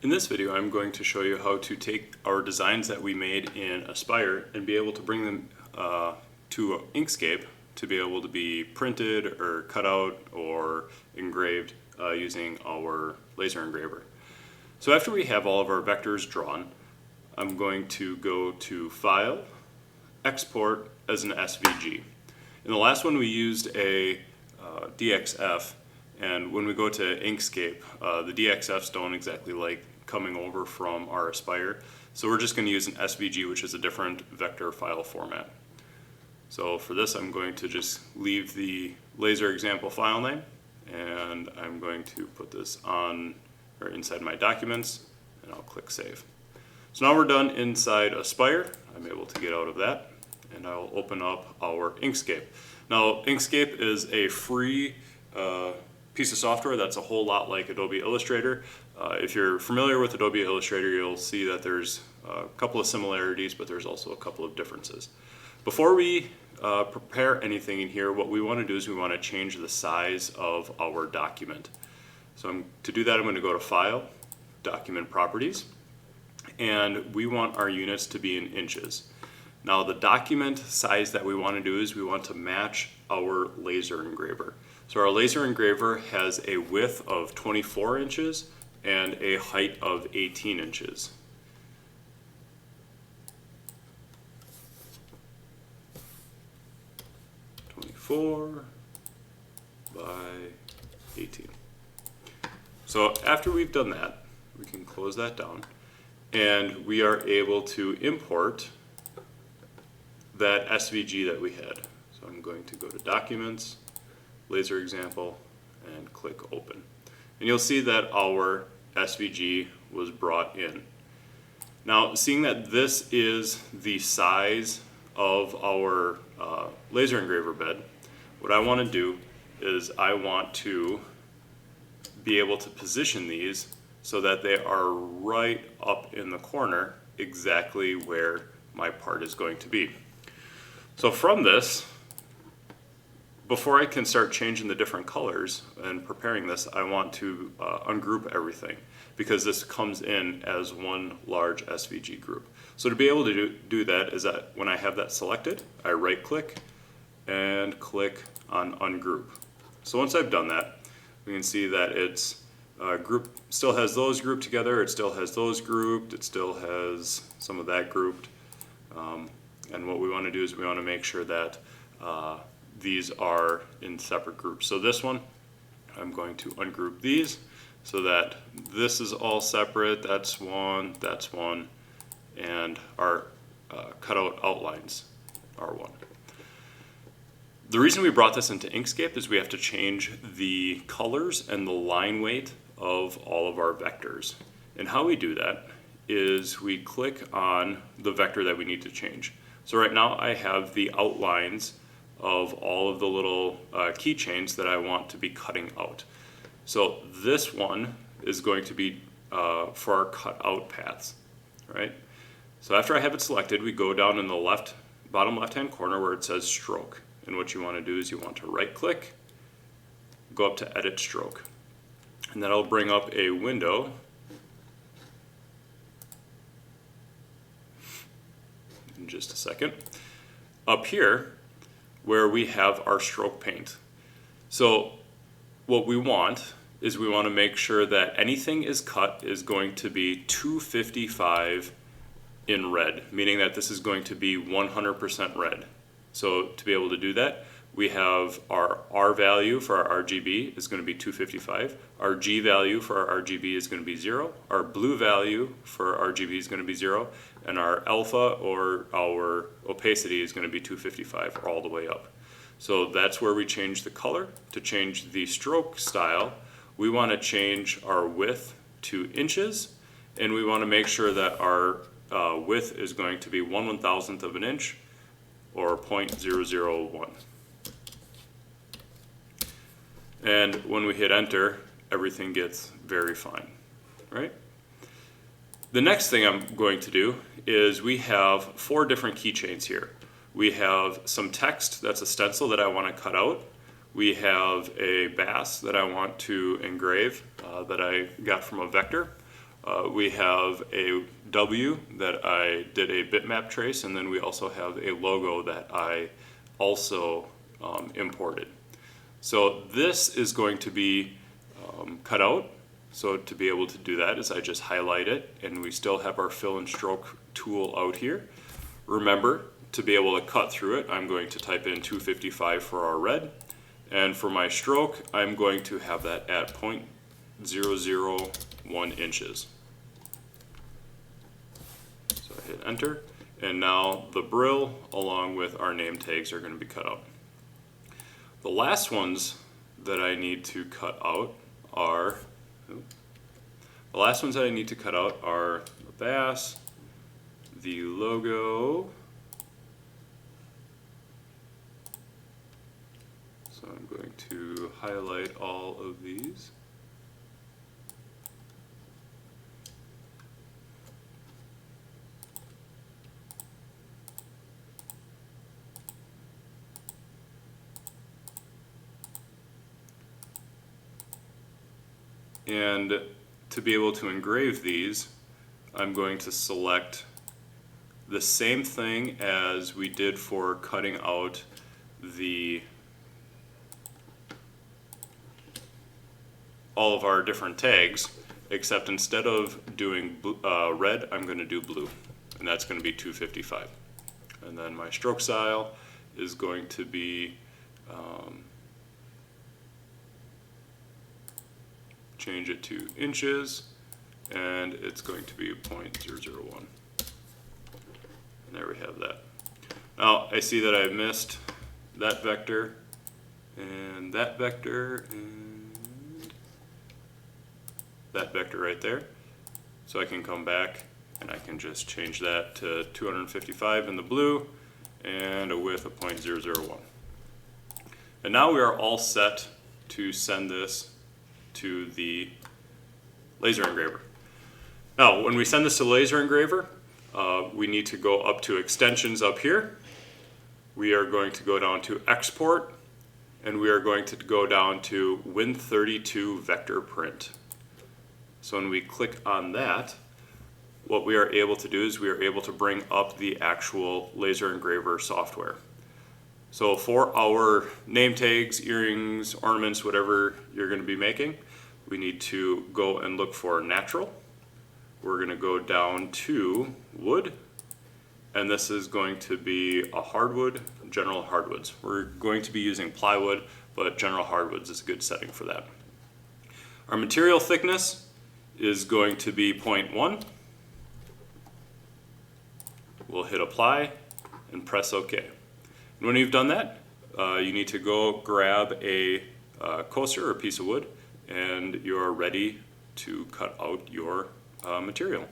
In this video, I'm going to show you how to take our designs that we made in Aspire and be able to bring them to Inkscape to be able to be printed or cut out or engraved using our laser engraver. So after we have all of our vectors drawn, I'm going to go to File, Export as an SVG. In the last one we used a DXF, and when we go to Inkscape, the DXFs don't exactly like coming over from our Aspire, so we're just going to use an SVG, which is a different vector file format. So for this I'm going to just leave the laser example file name, and I'm going to put this on or inside my documents, and I'll click Save. So now we're done inside Aspire. I'm able to get out of that, and I'll open up our Inkscape. Now Inkscape is a free piece of software that's a whole lot like Adobe Illustrator. If you're familiar with Adobe Illustrator, you'll see that there's a couple of similarities, but there's also a couple of differences. Before we prepare anything in here, what we want to do is we want to change the size of our document. So to do that, I'm going to go to File, Document Properties, and we want our units to be in inches. Now the document size that we want to do is we want to match our laser engraver. So our laser engraver has a width of 24 inches and a height of 18 inches. by 18. So after we've done that, we can close that down, and we are able to import that SVG that we had. So I'm going to go to Documents, Laser Example, and click Open. And you'll see that our SVG was brought in. Now, seeing that this is the size of our laser engraver bed, what I want to do is I want to be able to position these so that they are right up in the corner exactly where my part is going to be. So from this, before I can start changing the different colors and preparing this, I want to ungroup everything, because this comes in as one large SVG group. So to be able to do that is that when I have that selected, I right click and click on Ungroup. So once I've done that, we can see that it's still has those grouped together, it still has those grouped, it still has some of that grouped. And what we want to do is we want to make sure that these are in separate groups. So this one, I'm going to ungroup these so that this is all separate, that's one, and our cutout outlines are one. The reason we brought this into Inkscape is we have to change the colors and the line weight of all of our vectors. And how we do that is we click on the vector that we need to change. So right now I have the outlines of all of the little keychains that I want to be cutting out. So this one is going to be for our cutout paths, right? So after I have it selected, we go down in the bottom left-hand corner where it says Stroke. And what you want to do is you want to right-click, go up to Edit Stroke. And that'll bring up a window in just a second. Up here, where we have our stroke paint. So what we want is we want to make sure that anything is cut is going to be 255 in red, meaning that this is going to be 100% red. So to be able to do that, we have our R value for our RGB is going to be 255. Our G value for our RGB is going to be 0. Our blue value for RGB is going to be 0. And our alpha or our opacity is going to be 255 all the way up. So that's where we change the color. To change the stroke style, we want to change our width to inches, and we want to make sure that our width is going to be 1/1000th of an inch, or 0.001. And when we hit enter, everything gets very fine, right? The next thing I'm going to do is we have 4 different keychains here. We have some text that's a stencil that I want to cut out. We have a bass that I want to engrave that I got from a vector. We have a W that I did a bitmap trace, and then we also have a logo that I also imported. So this is going to be cut out. So to be able to do that is I just highlight it, and we still have our fill and stroke tool out here. Remember, to be able to cut through it, I'm going to type in 255 for our red. And for my stroke, I'm going to have that at 0.001 inches. So I hit enter, and now the brill along with our name tags are going to be cut out. The last ones that I need to cut out are the bass, the logo. So I'm going to highlight all of these. And to be able to engrave these, I'm going to select the same thing as we did for cutting out all of our different tags, except instead of doing red, I'm going to do blue, and that's going to be 255. And then my stroke style is going to be change it to inches, and it's going to be 0.001. And there we have that. Now I see that I missed that vector and that vector and that vector right there. So I can come back and I can just change that to 255 in the blue and a width of 0.001. And now we are all set to send this to the laser engraver. Now, when we send this to the laser engraver, we need to go up to extensions up here. We are going to go down to export, and we are going to go down to Win32 vector print. So when we click on that, what we are able to do is we are able to bring up the actual laser engraver software. So for our name tags, earrings, ornaments, whatever you're going to be making, we need to go and look for natural. We're going to go down to wood, and this is going to be a hardwood, general hardwoods. We're going to be using plywood, but general hardwoods is a good setting for that. Our material thickness is going to be 0.1. We'll hit apply and press OK. And when you've done that, you need to go grab a coaster or a piece of wood, and you're ready to cut out your material.